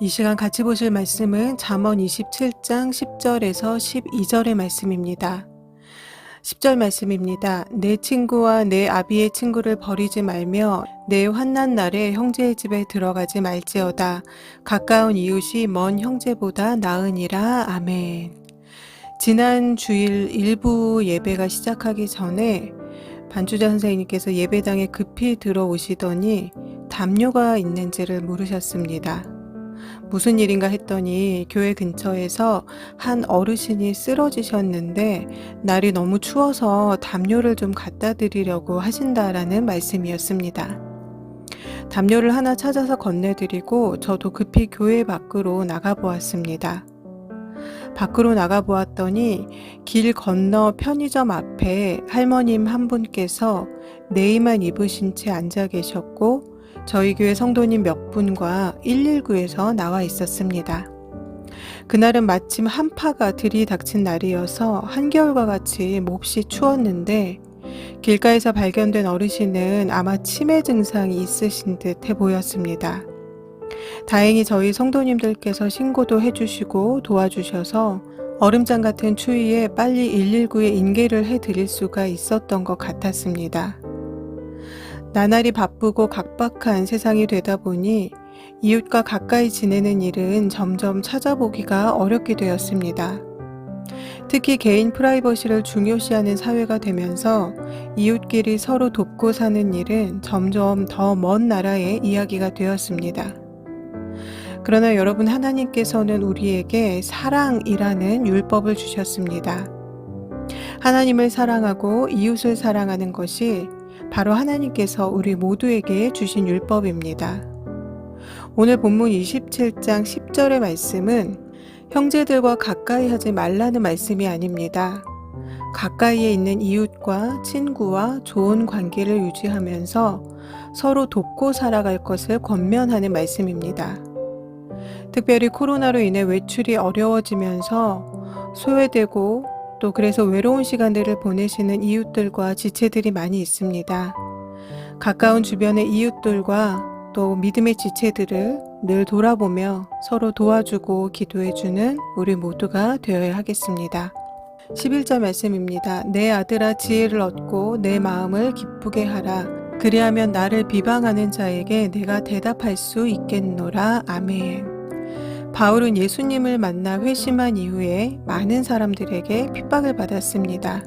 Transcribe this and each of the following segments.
이 시간 같이 보실 말씀은 잠언 27장 10절에서 12절의 말씀입니다. 10절 말씀입니다. 내 친구와 내 아비의 친구를 버리지 말며 내 환난 날에 형제의 집에 들어가지 말지어다. 가까운 이웃이 먼 형제보다 나으니라. 아멘. 지난 주일 일부 예배가 시작하기 전에 반주자 선생님께서 예배당에 급히 들어오시더니 담요가 있는지를 물으셨습니다. 무슨 일인가 했더니 교회 근처에서 한 어르신이 쓰러지셨는데 날이 너무 추워서 담요를 좀 갖다 드리려고 하신다라는 말씀이었습니다. 담요를 하나 찾아서 건네드리고 저도 급히 교회 밖으로 나가보았습니다. 밖으로 나가보았더니 길 건너 편의점 앞에 할머님 한 분께서 네이만 입으신 채 앉아 계셨고 저희 교회 성도님 몇 분과 119에서 나와 있었습니다. 그날은 마침 한파가 들이닥친 날이어서 한겨울과 같이 몹시 추웠는데 길가에서 발견된 어르신은 아마 치매 증상이 있으신 듯해 보였습니다. 다행히 저희 성도님들께서 신고도 해주시고 도와주셔서 얼음장 같은 추위에 빨리 119에 인계를 해드릴 수가 있었던 것 같았습니다. 나날이 바쁘고 각박한 세상이 되다 보니 이웃과 가까이 지내는 일은 점점 찾아보기가 어렵게 되었습니다. 특히 개인 프라이버시를 중요시하는 사회가 되면서 이웃끼리 서로 돕고 사는 일은 점점 더 먼 나라의 이야기가 되었습니다. 그러나 여러분, 하나님께서는 우리에게 사랑이라는 율법을 주셨습니다. 하나님을 사랑하고 이웃을 사랑하는 것이 바로 하나님께서 우리 모두에게 주신 율법입니다. 오늘 본문 27장 10절의 말씀은 형제들과 가까이 하지 말라는 말씀이 아닙니다. 가까이에 있는 이웃과 친구와 좋은 관계를 유지하면서 서로 돕고 살아갈 것을 권면하는 말씀입니다. 특별히 코로나로 인해 외출이 어려워지면서 소외되고 또 그래서 외로운 시간들을 보내시는 이웃들과 지체들이 많이 있습니다. 가까운 주변의 이웃들과 또 믿음의 지체들을 늘 돌아보며 서로 도와주고 기도해주는 우리 모두가 되어야 하겠습니다. 11절 말씀입니다. 내 아들아 지혜를 얻고 내 마음을 기쁘게 하라. 그리하면 나를 비방하는 자에게 내가 대답할 수 있겠노라. 아멘. 바울은 예수님을 만나 회심한 이후에 많은 사람들에게 핍박을 받았습니다.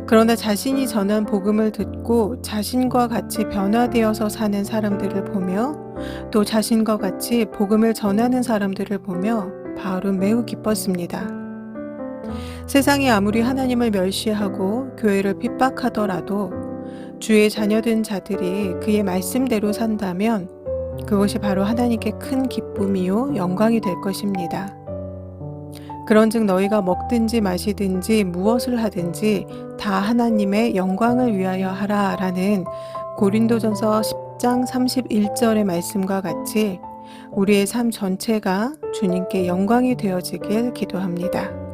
그러나 자신이 전한 복음을 듣고 자신과 같이 변화되어서 사는 사람들을 보며 또 자신과 같이 복음을 전하는 사람들을 보며 바울은 매우 기뻤습니다. 세상이 아무리 하나님을 멸시하고 교회를 핍박하더라도 주의 자녀된 자들이 그의 말씀대로 산다면 그것이 바로 하나님께 큰 기쁨이요 영광이 될 것입니다. 그런즉 너희가 먹든지 마시든지 무엇을 하든지 다 하나님의 영광을 위하여 하라 라는 고린도전서 10장 31절의 말씀과 같이 우리의 삶 전체가 주님께 영광이 되어지길 기도합니다.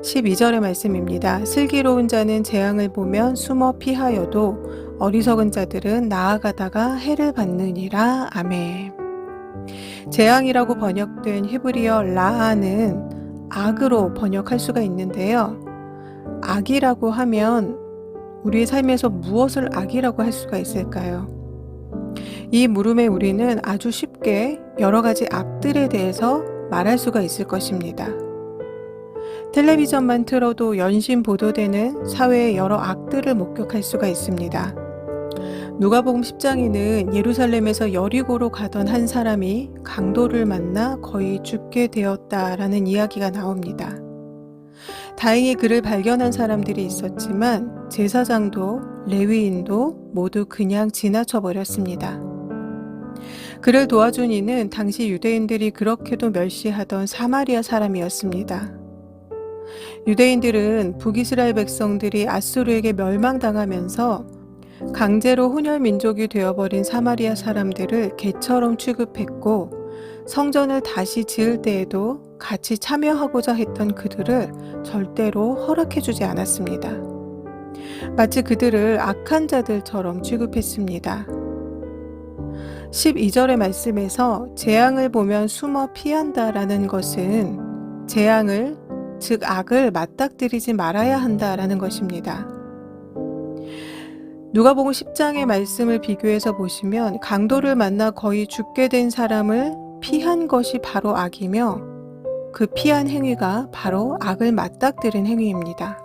12절의 말씀입니다. 슬기로운 자는 재앙을 보면 숨어 피하여도 어리석은 자들은 나아가다가 해를 받느니라. 아멘. 재앙이라고 번역된 히브리어 라아는 악으로 번역할 수가 있는데요. 악이라고 하면 우리의 삶에서 무엇을 악이라고 할 수가 있을까요? 이 물음에 우리는 아주 쉽게 여러 가지 악들에 대해서 말할 수가 있을 것입니다. 텔레비전만 틀어도 연신 보도되는 사회의 여러 악들을 목격할 수가 있습니다. 누가복음 10장에는 예루살렘에서 여리고로 가던 한 사람이 강도를 만나 거의 죽게 되었다라는 이야기가 나옵니다. 다행히 그를 발견한 사람들이 있었지만 제사장도 레위인도 모두 그냥 지나쳐 버렸습니다. 그를 도와준 이는 당시 유대인들이 그렇게도 멸시하던 사마리아 사람이었습니다. 유대인들은 북이스라엘 백성들이 아수르에게 멸망당하면서 강제로 혼혈 민족이 되어버린 사마리아 사람들을 개처럼 취급했고 성전을 다시 지을 때에도 같이 참여하고자 했던 그들을 절대로 허락해주지 않았습니다. 마치 그들을 악한 자들처럼 취급했습니다. 12절의 말씀에서 재앙을 보면 숨어 피한다라는 것은 재앙을, 즉 악을 맞닥뜨리지 말아야 한다라는 것입니다. 누가복음 10장의 말씀을 비교해서 보시면 강도를 만나 거의 죽게 된 사람을 피한 것이 바로 악이며 그 피한 행위가 바로 악을 맞닥뜨린 행위입니다.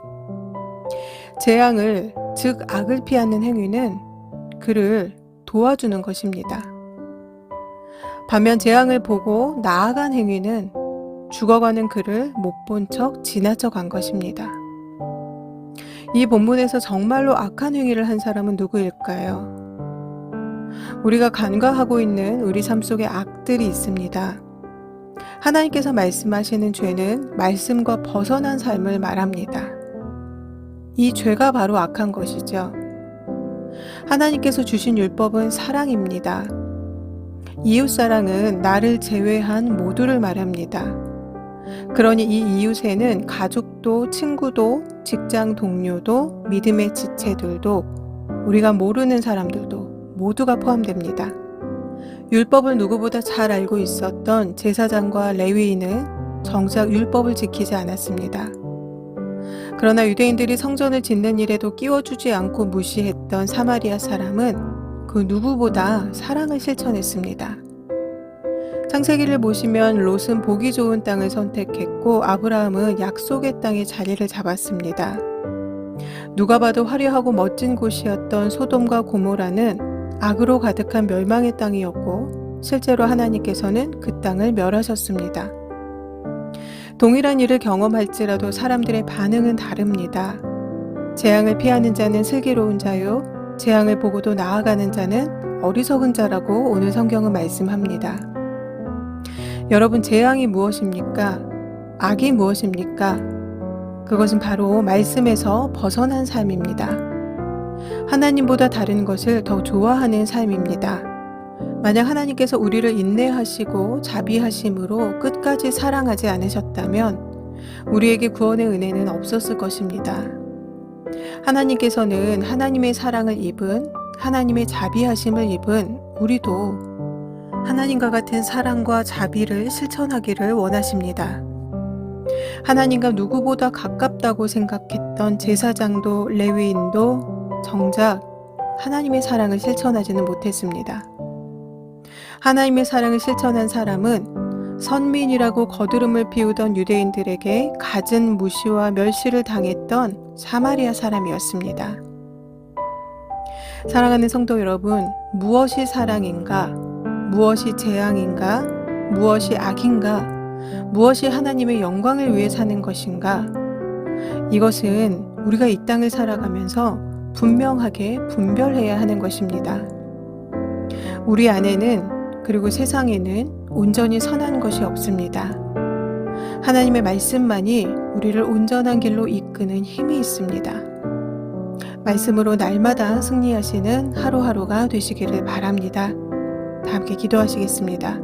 재앙을, 즉 악을 피하는 행위는 그를 도와주는 것입니다. 반면 재앙을 보고 나아간 행위는 죽어가는 그를 못 본 척 지나쳐 간 것입니다. 이 본문에서 정말로 악한 행위를 한 사람은 누구일까요? 우리가 간과하고 있는 우리 삶 속에 악들이 있습니다. 하나님께서 말씀하시는 죄는 말씀과 벗어난 삶을 말합니다. 이 죄가 바로 악한 것이죠. 하나님께서 주신 율법은 사랑입니다. 이웃사랑은 나를 제외한 모두를 말합니다. 그러니 이 이웃에는 가족도, 친구도, 직장 동료도, 믿음의 지체들도, 우리가 모르는 사람들도 모두가 포함됩니다. 율법을 누구보다 잘 알고 있었던 제사장과 레위인은 정작 율법을 지키지 않았습니다. 그러나 유대인들이 성전을 짓는 일에도 끼워주지 않고 무시했던 사마리아 사람은 그 누구보다 사랑을 실천했습니다. 창세기를 보시면 롯은 보기 좋은 땅을 선택했고 아브라함은 약속의 땅에 자리를 잡았습니다. 누가 봐도 화려하고 멋진 곳이었던 소돔과 고모라는 악으로 가득한 멸망의 땅이었고 실제로 하나님께서는 그 땅을 멸하셨습니다. 동일한 일을 경험할지라도 사람들의 반응은 다릅니다. 재앙을 피하는 자는 슬기로운 자요, 재앙을 보고도 나아가는 자는 어리석은 자라고 오늘 성경은 말씀합니다. 여러분, 재앙이 무엇입니까? 악이 무엇입니까? 그것은 바로 말씀에서 벗어난 삶입니다. 하나님보다 다른 것을 더 좋아하는 삶입니다. 만약 하나님께서 우리를 인내하시고 자비하심으로 끝까지 사랑하지 않으셨다면 우리에게 구원의 은혜는 없었을 것입니다. 하나님께서는 하나님의 사랑을 입은, 하나님의 자비하심을 입은 우리도 하나님과 같은 사랑과 자비를 실천하기를 원하십니다. 하나님과 누구보다 가깝다고 생각했던 제사장도 레위인도 정작 하나님의 사랑을 실천하지는 못했습니다. 하나님의 사랑을 실천한 사람은 선민이라고 거드름을 피우던 유대인들에게 갖은 무시와 멸시를 당했던 사마리아 사람이었습니다. 사랑하는 성도 여러분, 무엇이 사랑인가? 무엇이 재앙인가? 무엇이 악인가? 무엇이 하나님의 영광을 위해 사는 것인가? 이것은 우리가 이 땅을 살아가면서 분명하게 분별해야 하는 것입니다. 우리 안에는, 그리고 세상에는 온전히 선한 것이 없습니다. 하나님의 말씀만이 우리를 온전한 길로 이끄는 힘이 있습니다. 말씀으로 날마다 승리하시는 하루하루가 되시기를 바랍니다. 다 함께 기도하시겠습니다.